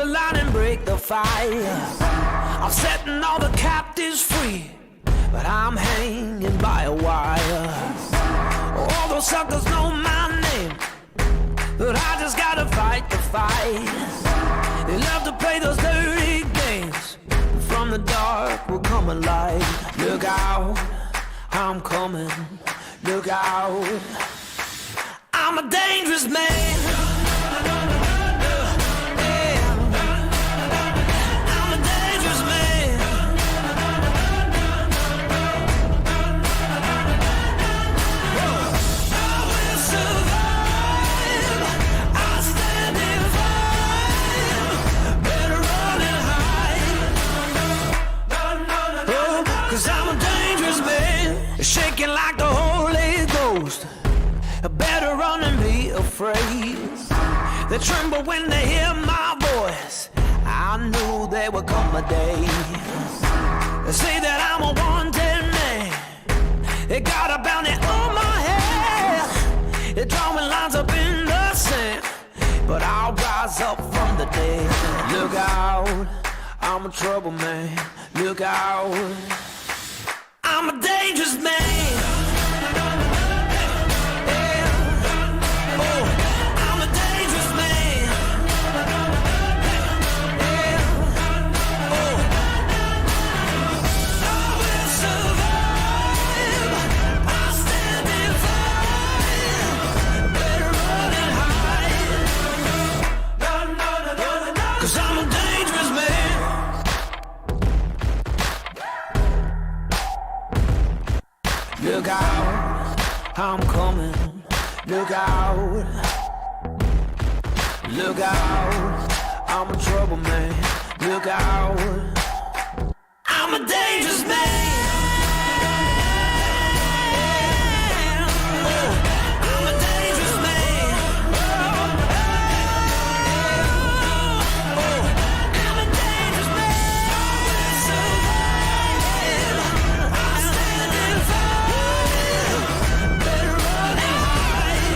line and break the fire. I'm setting all the captives free, but I'm hanging by a wire. All those suckers know my name, but I just gotta fight the fight. They love to play those dirty games. From the dark will come a light. Look out, I'm coming. Look out, I'm a dangerous man. Shaking like the Holy Ghost, better run and be afraid. They tremble when they hear my voice. I knew there would come a day. They say that I'm a wanted man. They got a bounty on my head. They're drawing lines up in the sand, but I'll rise up from the dead. Look out, I'm a trouble man. Look out, I'm a dangerous man. Yeah. Oh, I'm a dangerous man. Yeah. Oh, I will survive. I'll stand and fight. Better run and hide. 'Cause I'm a dangerous man. Look out, I'm coming. Look out, look out, I'm a trouble man. Look out, I'm a dangerous man. Oh, I'm a dangerous man. Oh, I'm a dangerous man. I stand and fight. Better run and hide.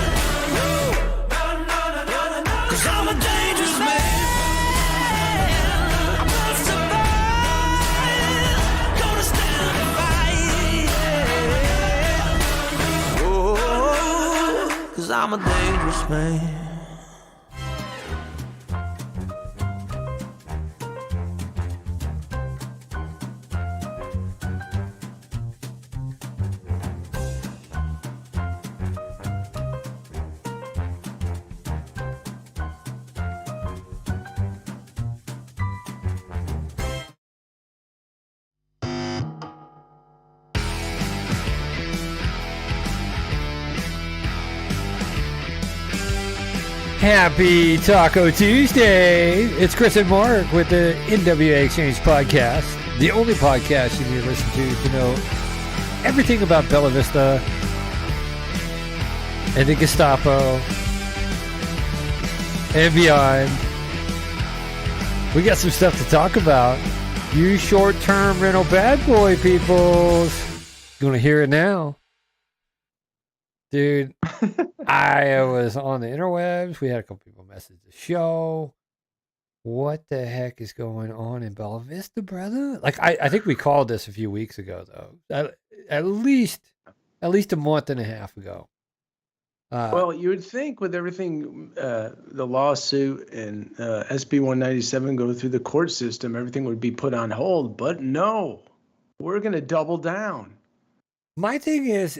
'Cause I'm a dangerous man. I must survive. Gonna stand and fight. Oh, 'cause I'm a dangerous man. Happy Taco Tuesday! It's Chris and Mark with the NWA Exchange podcast, the only podcast you need to listen to know everything about Bella Vista and the Gestapo and beyond. We got some stuff to talk about. You short-term rental bad boy peoples. You want to hear it now? Dude, I was on the interwebs. We had a couple people message the show. What the heck is going on in Bella Vista, brother? Like, I think we called this a few weeks ago, though. At least a month and a half ago. Well, you would think with everything, the lawsuit and SB 197 go through the court system, everything would be put on hold. But no, we're going to double down. My thing is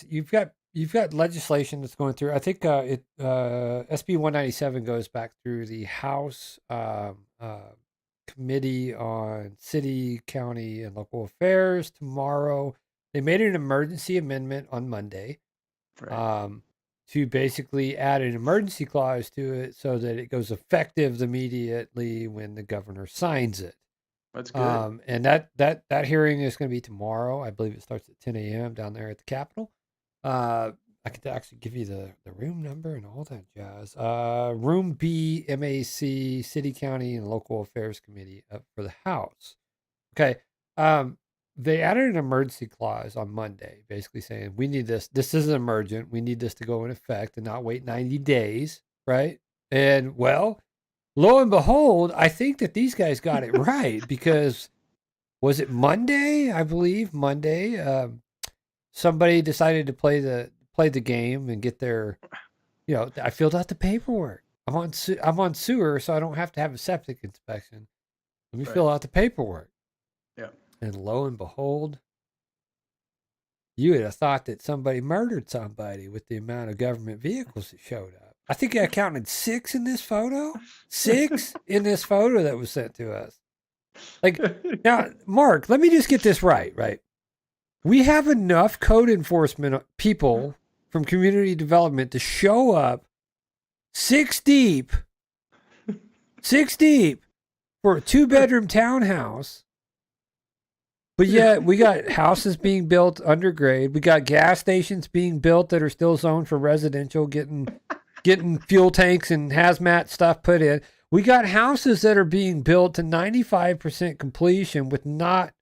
you've got legislation that's going through. I think SB 197 goes back through the House Committee on City, County, and Local Affairs tomorrow. They made an emergency amendment on Monday to basically add an emergency clause to it so that it goes effective immediately when the governor signs it. That's good. And that hearing is going to be tomorrow. I believe it starts at 10 a.m. down there at the Capitol. I could actually give you the room number and all that jazz. Room B, MAC, City, County, and Local Affairs Committee for the House. Okay. They added an emergency clause on Monday, basically saying, we need this. This is emergent. We need this to go in effect and not wait 90 days, right? And, well, lo and behold, I think that these guys got it right because was it Monday? I believe Monday. Somebody decided to play the game and get their, I filled out the paperwork. I'm on sewer, so I don't have to have a septic inspection. Let me fill out the paperwork. Yeah. And lo and behold, you would have thought that somebody murdered somebody with the amount of government vehicles that showed up. I think I counted 6 in this photo. 6 in this photo that was sent to us. Like, now, Mark, let me just get this right? We have enough code enforcement people from community development to show up 6 deep for a 2-bedroom townhouse. But yet we got houses being built undergrade. We got gas stations being built that are still zoned for residential, getting fuel tanks and hazmat stuff put in. We got houses that are being built to 95% completion with not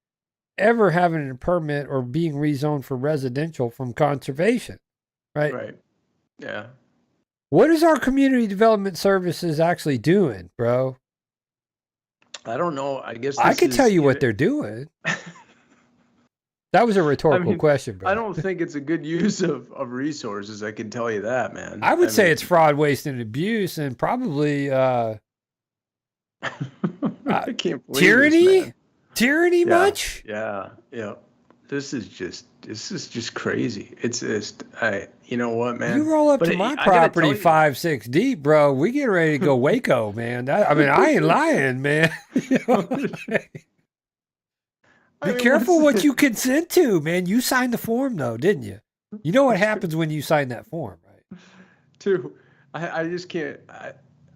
ever having a permit or being rezoned for residential from conservation, right? Right. Yeah. What is our community development services actually doing, bro? I don't know. I guess I can tell you what they're doing. That was a rhetorical question, bro. I don't think it's a good use of resources. I can tell you that, man. I would say it's fraud, waste, and abuse, and probably I can't believe tyranny. This, man. Tyranny, much? Yeah. This is just crazy. It's just you know what, man? You roll up to my property 5-6 deep, bro. We get ready to go Waco, man. I ain't lying, man. Be careful what you consent to, man. You signed the form, though, didn't you? You know what happens when you sign that form, right? Dude, I just can't.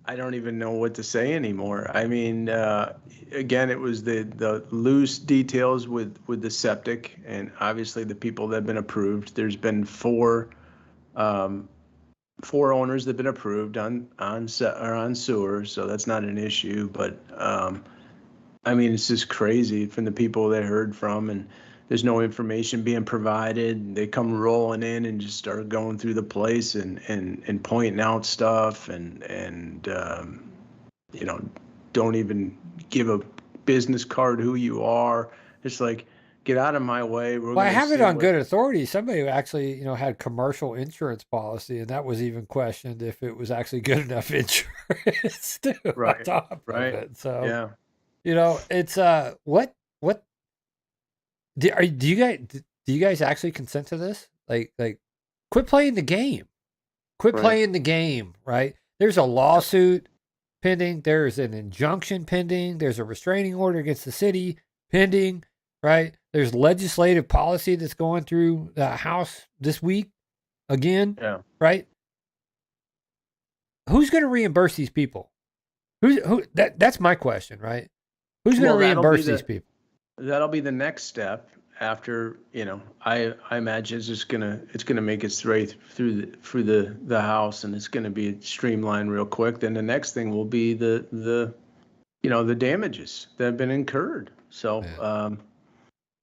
I don't even know what to say anymore. I mean, again, it was the loose details with the septic, and obviously the people that have been approved. There's been 4 owners that have been approved on sewer, so that's not an issue. But I mean, it's just crazy from the people they heard from, and there's no information being provided. They come rolling in and just start going through the place and pointing out stuff and don't even give a business card who you are. It's like, get out of my way. Well, I have it on good authority. Somebody actually, had commercial insurance policy, and that was even questioned if it was actually good enough insurance too. Right. On top of Right. it. So yeah. It's what do you guys actually consent to this? Like quit playing the game. Quit playing the game, right? There's a lawsuit pending, there's an injunction pending, there's a restraining order against the city pending, right? There's legislative policy that's going through the House this week again, right? Who's going to reimburse these people? That's my question, right? Who's going to reimburse these people? That'll be the next step after, I imagine it's gonna make its way through the House, and it's gonna be streamlined real quick. Then the next thing will be the damages that have been incurred. So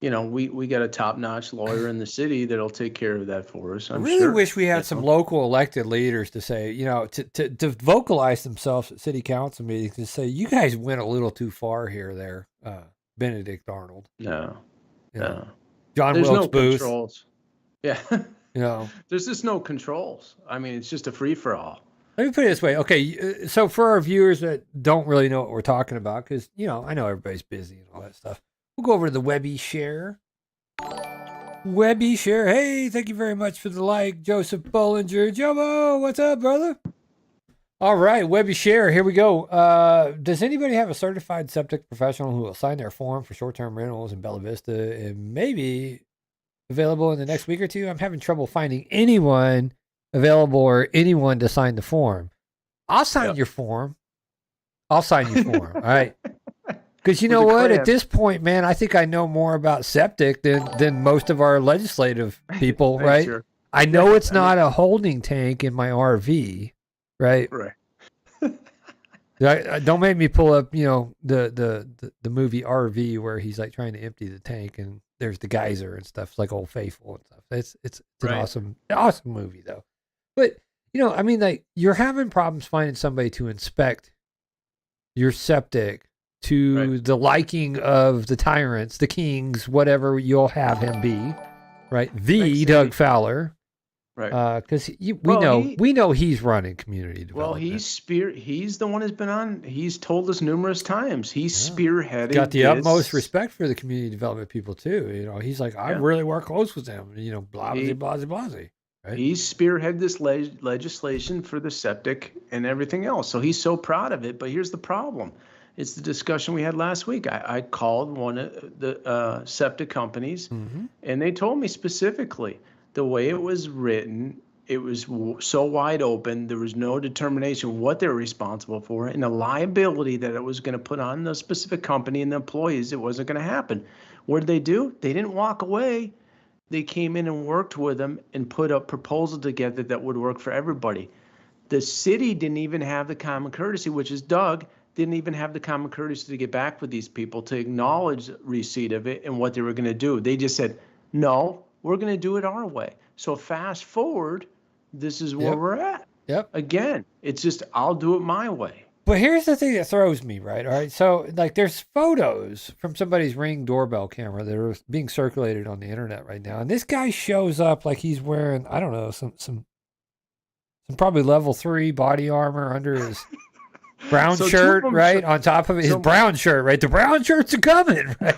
we got a top-notch lawyer in the city that'll take care of that for us. I really wish we had some local elected leaders to say, to vocalize themselves at city council meetings and say, you guys went a little too far here, there, Benedict Arnold. No. John There's Wilkes no Booth. Controls. Yeah. There's just no controls. I mean, it's just a free-for-all. Let me put it this way. Okay, so for our viewers that don't really know what we're talking about, because, I know everybody's busy and all that stuff, we'll go over to the Webby Share. Webby Share. Hey, thank you very much for the like, Joseph Bollinger. Jomo, what's up, brother? All right, Webby Share, here we go. Does anybody have a certified septic professional who will sign their form for short-term rentals in Bella Vista and maybe available in the next week or two? I'm having trouble finding anyone available or anyone to sign the form. I'll sign your form. All right? Because you know what? At this point, man, I think I know more about septic than most of our legislative people, right? Sure. I know it's not a holding tank in my RV. Right. Don't make me pull up, the movie RV where he's like trying to empty the tank and there's the geyser and stuff. It's like Old Faithful and stuff. It's an awesome movie though. But like you're having problems finding somebody to inspect your septic to the liking of the tyrants, the kings, whatever you'll have him be, right? The Doug Fowler. Right. Because we know he's running community development. Well, he's the one who's been on. He's told us numerous times. He's spearheaded. Got the utmost respect for the community development people too. He's like, I really work close with them. Blah blah blah blah. Right? He's spearheaded this legislation for the septic and everything else. So he's so proud of it. But here's the problem. It's the discussion we had last week. I called one of the septic companies, and they told me specifically the way it was written, it was so wide open. There was no determination what they're responsible for, and the liability that it was going to put on the specific company and the employees, it wasn't going to happen. What did they do? They didn't walk away. They came in and worked with them and put a proposal together that would work for everybody. The city didn't even have the common courtesy, which is Doug, didn't even have the common courtesy to get back with these people to acknowledge receipt of it and what they were going to do. They just said, no, we're going to do it our way. So fast forward, this is where we're at. Yep. Again, it's just, I'll do it my way. But here's the thing that throws me, right? All right. So, there's photos from somebody's Ring doorbell camera that are being circulated on the internet right now. And this guy shows up like he's wearing, I don't know, some probably level 3 body armor under his brown shirt, right? On top of it, his brown shirt, right? The brown shirts are coming, right?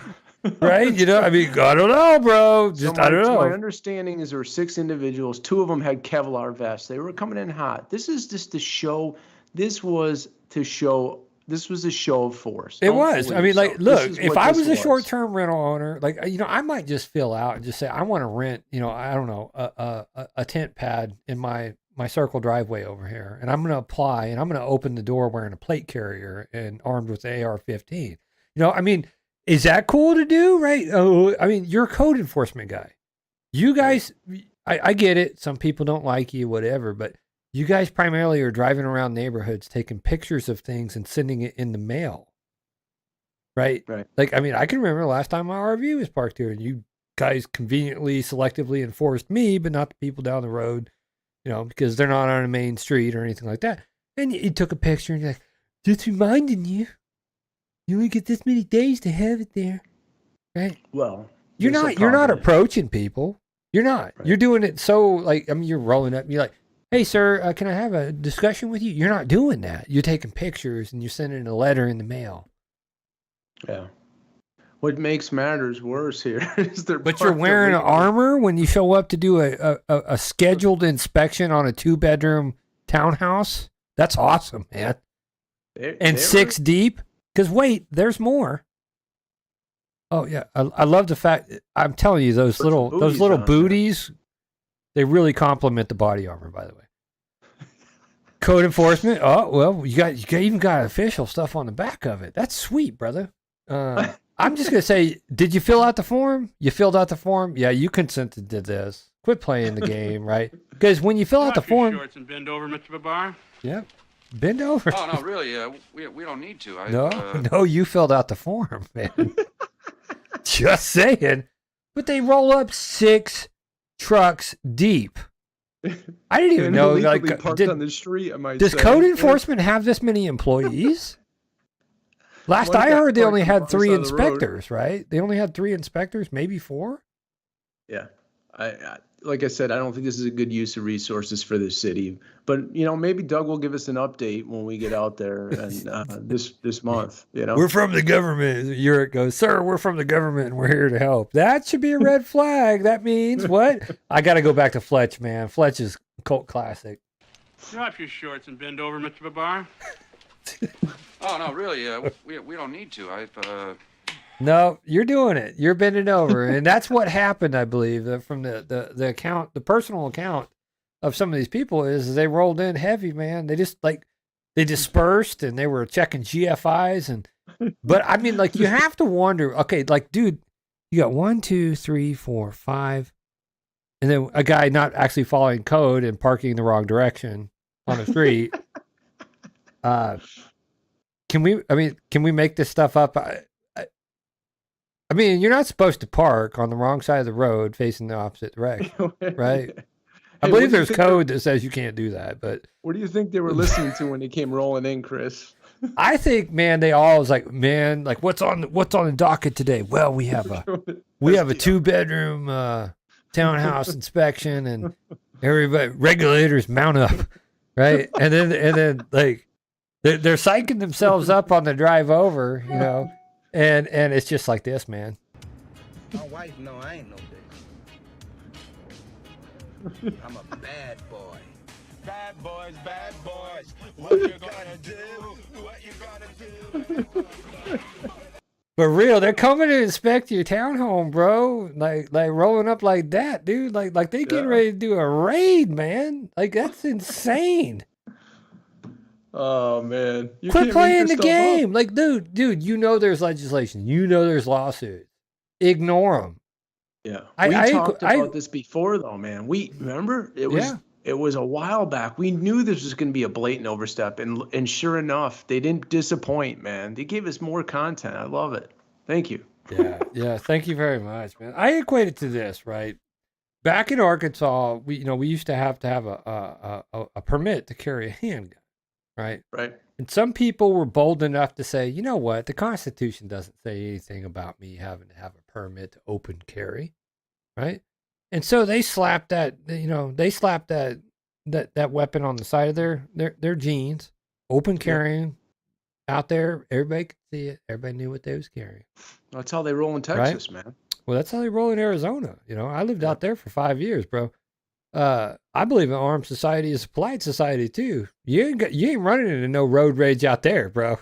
Right? I don't know, bro. I don't know. My understanding is there were 6 individuals. 2 of them had Kevlar vests. They were coming in hot. This is just to show. This was a show of force. It was. I mean, look, if I was a short-term rental owner, I might just fill out and just say, I want to rent, I don't know, a tent pad in my circle driveway over here. And I'm going to apply and I'm going to open the door wearing a plate carrier and armed with the AR-15. Is that cool to do? Right. Oh, you're a code enforcement guy. You guys, I get it. Some people don't like you, whatever, but you guys primarily are driving around neighborhoods, taking pictures of things and sending it in the mail. Right. Right. I can remember the last time my RV was parked here and you guys conveniently, selectively enforced me, but not the people down the road, because they're not on a main street or anything like that. And you took a picture and you're like, just reminding you. You only get this many days to have it there, right? Well, you're not approaching people. You're not. Right. You're doing it so you're rolling up. And you're like, hey, sir, can I have a discussion with you? You're not doing that. You're taking pictures and you're sending a letter in the mail. Yeah. What makes matters worse here is But you're wearing armor when you show up to do a scheduled inspection on a 2-bedroom townhouse. That's awesome, man. And 6 deep. Because wait, there's more. Oh yeah, I love the fact. I'm telling you, those little booties, they really complement the body armor. By the way, code enforcement. Oh well, you even got official stuff on the back of it. That's sweet, brother. I'm just gonna say, did you fill out the form? You filled out the form. Yeah, you consented to this. Quit playing the game, right? Because when you fill out the form, shorts and bend over, Mr. Babar. Yeah. Bend over. Oh, no, really. We don't need to. No, you filled out the form, man. Just saying. But they roll up 6 trucks deep. I didn't even know. Parked on the street, I might does say. code enforcement have this many employees? Last I heard, they only had 3 inspectors, right? They only had 3 inspectors, maybe 4. Yeah. I like I said, I don't think this is a good use of resources for the city. But maybe Doug will give us an update when we get out there and this month. We're from the government. Uric goes, sir, we're from the government and we're here to help. That should be a red flag. That means what? I got to go back to Fletch, man. Fletch is cult classic. Drop your shorts and bend over, Mr. Babar. Oh no, really. We don't need to. No, you're doing it. You're bending over. And that's what happened, I believe, from the account, the personal account of some of these people is they rolled in heavy, man. They just they dispersed and they were checking GFIs but you have to wonder, okay, dude, you got 1, 2, 3, 4, 5, and then a guy not actually following code and parking in the wrong direction on the street. Can we make this stuff up? You're not supposed to park on the wrong side of the road facing the opposite direction, right? I believe there's code that says you can't do that, but... What do you think they were listening to when they came rolling in, Chris? I think, man, they all was like, man, like what's on the docket today? Well, we have a 2-bedroom townhouse inspection, and everybody regulators mount up, right? And then like they're psyching themselves up on the drive over, and it's just like this, man. My wife know I ain't no bitch. I'm a bad boy. Bad boys, bad boys. What you gonna do? What you gonna do? For real, they're coming to inspect your townhome, bro. Like rolling up like that, dude. Like they getting ready to do a raid, man. Like that's insane. Oh man, you quit playing the game. Up. Like, dude, there's legislation. There's lawsuits. Ignore them. Yeah, we talked about this before, though, man. We remember it was a while back. We knew this was going to be a blatant overstep, and sure enough, they didn't disappoint, man. They gave us more content. I love it. Thank you. Yeah. Thank you very much, man. I equate it to this, right? Back in Arkansas, we used to have a permit to carry a handgun, right? Right. And some people were bold enough to say, you know what, the Constitution doesn't say anything about me having to have a permit to open carry, right? And so they slapped that weapon on the side of their jeans, open carrying out there. Everybody could see it. Everybody knew what they was carrying. That's how they roll in Texas, right? Man. Well, that's how they roll in Arizona. I lived out there for 5 years, bro. I believe an armed society is a polite society too. You ain't running into no road rage out there, bro.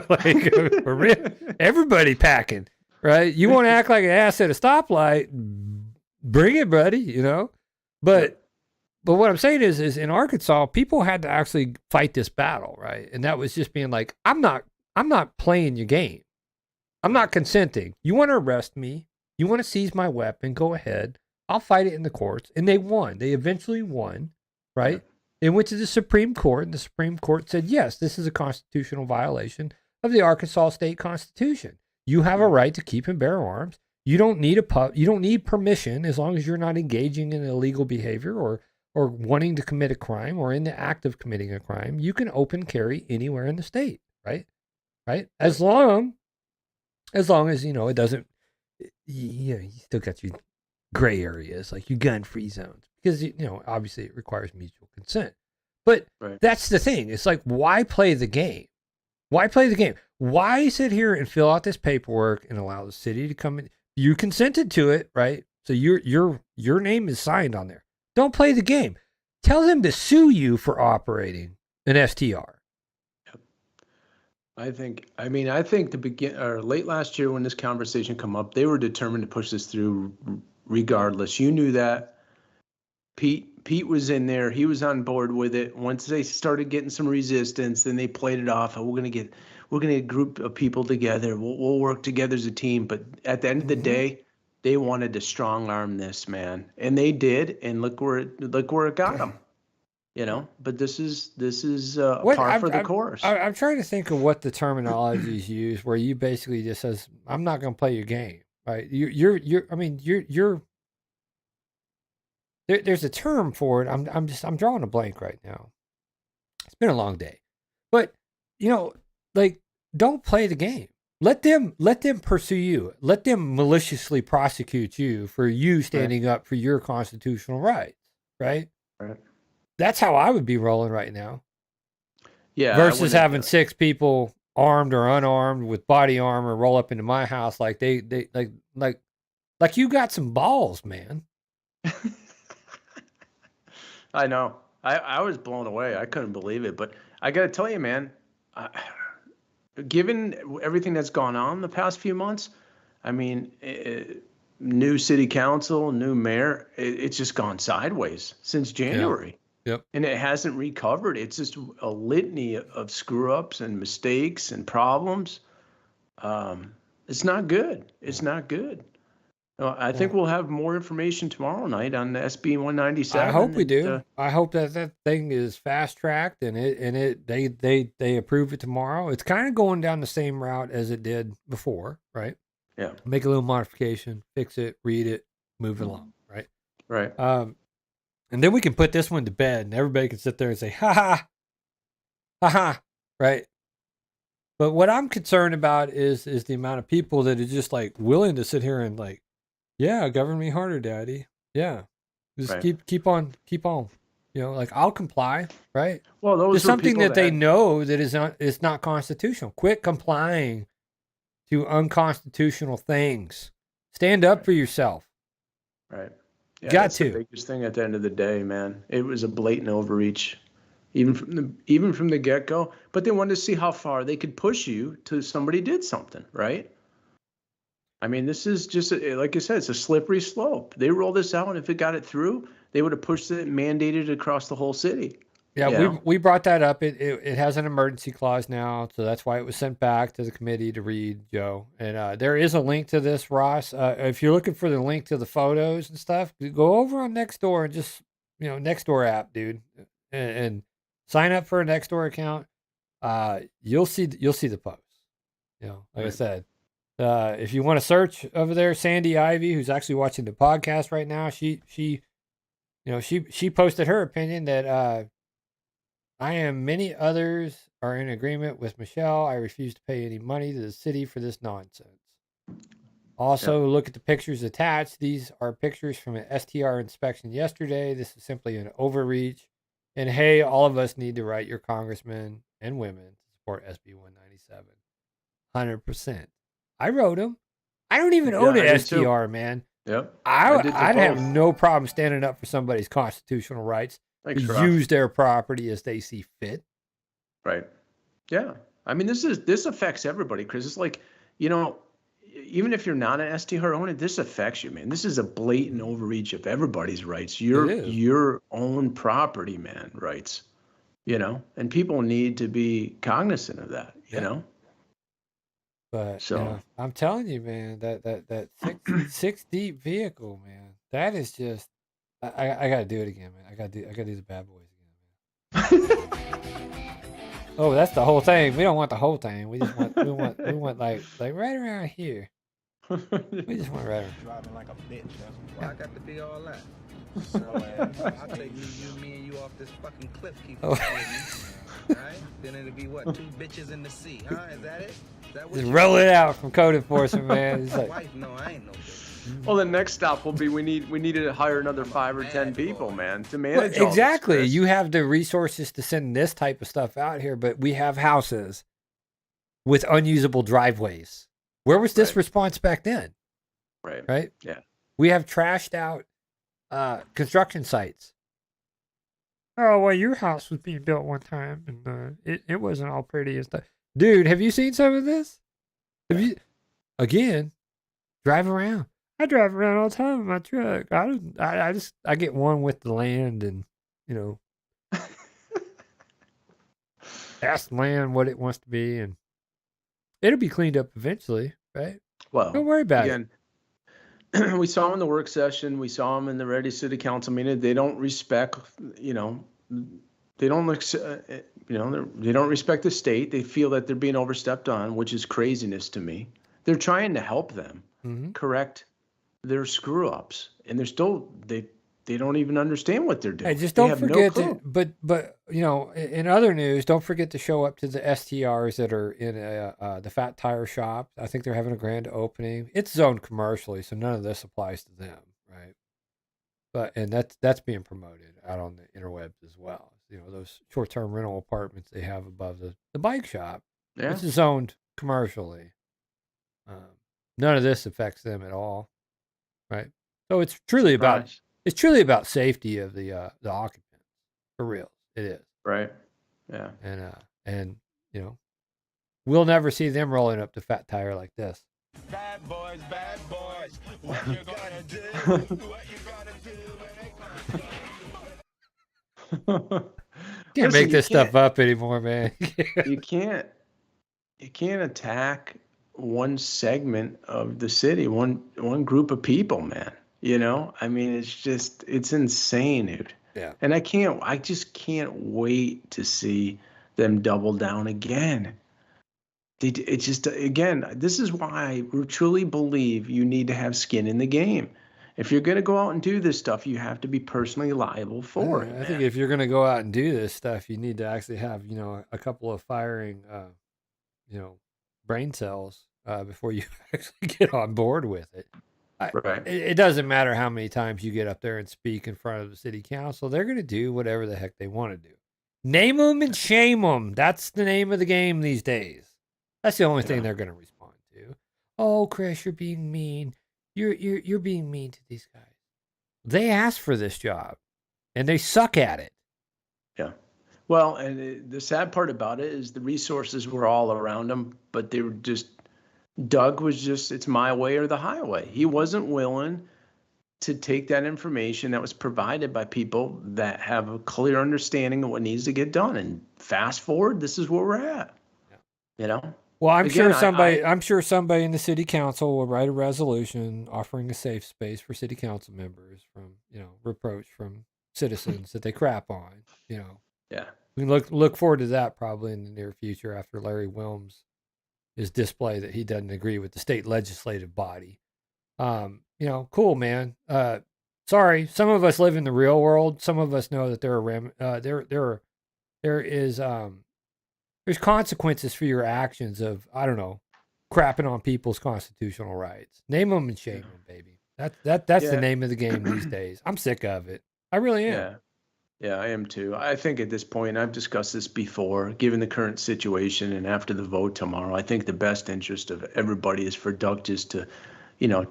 Like for real, everybody packing, right? You want to act like an ass at a stoplight? Bring it, buddy. But what I'm saying is in Arkansas, people had to actually fight this battle, right? And that was just being like, I'm not playing your game. I'm not consenting. You want to arrest me? You want to seize my weapon? Go ahead. I'll fight it in the courts. And they won. They eventually won, right? They went to the Supreme Court, and the Supreme Court said, yes, this is a constitutional violation of the Arkansas state constitution. You have a right to keep and bear arms. You don't need you don't need permission as long as you're not engaging in illegal behavior or wanting to commit a crime or in the act of committing a crime. You can open carry anywhere in the state, right? Right? As long as it doesn't, you still got your gray areas, like your gun-free zones, because obviously it requires mutual consent. But that's the thing. It's like, why play the game? Why play the game? Why sit here and fill out this paperwork and allow the city to come in? You consented to it, right? So your name is signed on there. Don't play the game. Tell them to sue you for operating an STR. I think late last year when this conversation come up, they were determined to push this through regardless. You knew that. Pete was in there. He was on board with it. Once they started getting some resistance, then they played it off. We're gonna get a group of people together. We'll work together as a team. But at the end of the day, they wanted to strong arm this, man, and they did. And look where it got them. But this is par for the course. I'm trying to think of what the terminology is used, where you basically just says, "I'm not going to play your game." Right? There's a term for it. I'm drawing a blank right now. It's been a long day, but don't play the game. Let them pursue you. Let them maliciously prosecute you for you standing up for your constitutional rights. Right. Right. That's how I would be rolling right now. Yeah. Versus having 6 people armed or unarmed with body armor roll up into my house like they like you got some balls, man. I know. I was blown away. I couldn't believe it. But I got to tell you, man, given everything that's gone on the past few months, I mean, new city council, new mayor, it's just gone sideways since January. Yep. And it hasn't recovered. It's just a litany of screw-ups and mistakes and problems. It's not good. It's not good. I think we'll have more information tomorrow night on the SB 197. I hope we do. I hope that thing is fast-tracked and they approve it tomorrow. It's kind of going down the same route as it did before, right? Yeah. Make a little modification, fix it, read it, move it along, right? Right. And then we can put this one to bed and everybody can sit there and say, ha ha, right? But what I'm concerned about is the amount of people that are just like willing to sit here and like, yeah, govern me harder, daddy. Yeah. Just Right. keep on. You know, like I'll comply, right? Well, those There's were something people that they know that is not constitutional. Quit complying to unconstitutional things. Stand up for yourself. Right. Yeah, Got that's to. the biggest thing at the end of the day, man. It was a blatant overreach, even from the get-go. But they wanted to see how far they could push you till somebody did something, right? I mean, this is just like I said, it's a slippery slope. They roll this out, and if it got it through, they would have pushed it, mandated it across the whole city. Yeah, we brought that up. It has an emergency clause now, so that's why it was sent back to the committee to read, Joe. And there is a link to this, Ross. If you're looking for the link to the photos and stuff, go over on Nextdoor and just Nextdoor app, dude, and sign up for a Nextdoor account. You'll see the posts. Like I said, if you want to search over there, Sandy Ivy, who's actually watching the podcast right now, she posted her opinion that. I and many others are in agreement with Michelle. I refuse to pay any money to the city for this nonsense. Also, look at the pictures attached. These are pictures from an STR inspection yesterday. This is simply an overreach. And hey, all of us need to write your congressmen and women to support SB 197. 100%. I wrote them. I don't even own an STR, man. Yep. I'd have no problem standing up for somebody's constitutional rights. Thanks, Use their property as they see fit. Right. Yeah. I mean, this affects everybody, Chris. It's like, even if you're not an STR owner, this affects you, man. This is a blatant overreach of everybody's rights. Your own property, man, rights. And people need to be cognizant of that, you know? But I'm telling you, man, that six deep vehicle, man, that is just I gotta do it again, man. I gotta do the Bad Boys again, man. Oh, that's the whole thing. We don't want the whole thing. We just want we want like right around here. We just want right around. Driving like a bitch. Why I got to be all that? So I'll take me and you off this fucking cliff. Keep it right? Then it'll be what? 2 bitches in the sea, huh? Is that it? Is that what just roll it out from code enforcement, man. It's like, wife? No, I ain't no bitch. Well, the next stop will be we need to hire another 5 or 10 people, man, to manage. Well, exactly. All this, you have the resources to send this type of stuff out here, but we have houses with unusable driveways. Where was this response back then? Right. Yeah. We have trashed out construction sites. Oh, well, your house was being built one time, and it wasn't all pretty and stuff. Dude, have you seen some of this? Have you? Again, drive around. I drive around all the time in my truck. I get one with the land and, ask the land what it wants to be, and it'll be cleaned up eventually, right? Well, don't worry about it. We saw them in the work session. We saw them in the Ready City Council meeting. They don't respect, they don't respect the state. They feel that they're being overstepped on, which is craziness to me. They're trying to help them correct their screw ups, and they're still they don't even understand what they're doing. Hey, just don't forget but in other news, don't forget to show up to the STRs that are in the Fat Tire shop. I think they're having a grand opening. It's zoned commercially, so none of this applies to them, right? And that's being promoted out on the interwebs as well. Those short-term rental apartments they have above the bike shop. Yeah. It's zoned commercially. None of this affects them at all, right? So it's truly about safety of the occupants, for real. It is. Right. Yeah. And we'll never see them rolling up to Fat Tire like this. Bad boys, what you gonna do? What you gonna do? Can't make this stuff up anymore, man. You can't attack one segment of the city, one group of people, man. I mean, it's insane, dude. Yeah. And I just can't wait to see them double down again. It's just, again, this is why we truly believe you need to have skin in the game. If you're going to go out and do this stuff, you have to be personally liable for it. I think if you're going to go out and do this stuff, you need to actually have, a couple of firing, brain cells before you actually get on board with it. Right. It doesn't matter how many times you get up there and speak in front of the city council. They're going to do whatever the heck they want to do. Name them and shame them. That's the name of the game these days. That's the only thing they're going to respond to. Oh, Chris, you're being mean. You're being mean to these guys. They asked for this job, and they suck at it. Yeah. Well, and the sad part about it is the resources were all around them, but they were just, Doug was just, it's my way or the highway. He wasn't willing to take that information that was provided by people that have a clear understanding of what needs to get done. And fast forward, this is where we're at. Yeah. Well, I'm sure somebody in the city council will write a resolution offering a safe space for city council members from, reproach from citizens that they crap on, Yeah. We can look forward to that probably in the near future after Larry Wilms' display that he doesn't agree with the state legislative body. Cool, man. Sorry, some of us live in the real world. Some of us know that there's consequences for your actions of, I don't know, crapping on people's constitutional rights. Name them and shame them, baby. That's the name of the game these days. I'm sick of it. I really am. Yeah, I am too. I think at this point, I've discussed this before, given the current situation and after the vote tomorrow, I think the best interest of everybody is for Doug just to,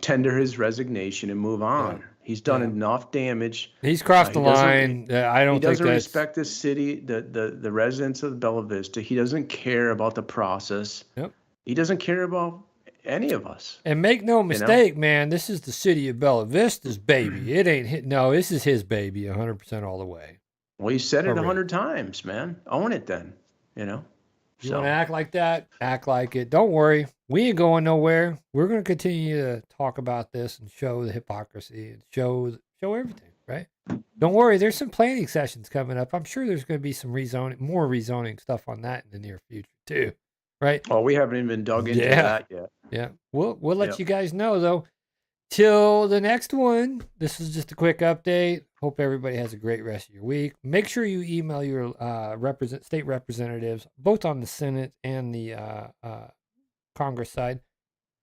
tender his resignation and move on. Yeah. He's done enough damage. He's crossed the line. He doesn't respect the city, the residents of Bella Vista. He doesn't care about the process. Yep. He doesn't care about any of us. And make no mistake, man, this is the city of Bella Vista's baby. It ain't this is his baby 100% all the way. Well, you said it 100 times, man. Own it then, You want to act like that? Act like it. Don't worry. We ain't going nowhere. We're going to continue to talk about this and show the hypocrisy and show everything, right? Don't worry. There's some planning sessions coming up. I'm sure there's going to be some more rezoning stuff on that in the near future too, right? Well, we haven't even dug into that yet. Yeah. We'll let you guys know though. Till the next one, this is just a quick update. Hope everybody has a great rest of your week. Make sure you email your state representatives, both on the Senate and the Congress side,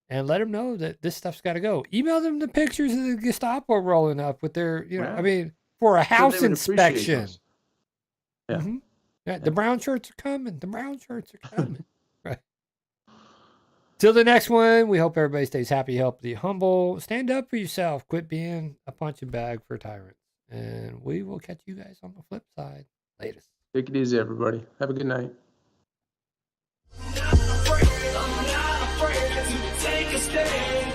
and let them know that this stuff's got to go. Email them the pictures of the Gestapo rolling up with their, for a house inspection. Yeah. Mm-hmm. Yeah. The brown shirts are coming. Right. Till the next one, we hope everybody stays happy, healthy, humble. Stand up for yourself. Quit being a punching bag for tyrants. And we will catch you guys on the flip side. Latest. Take it easy, everybody. Have a good night. I'm not afraid to take a stand.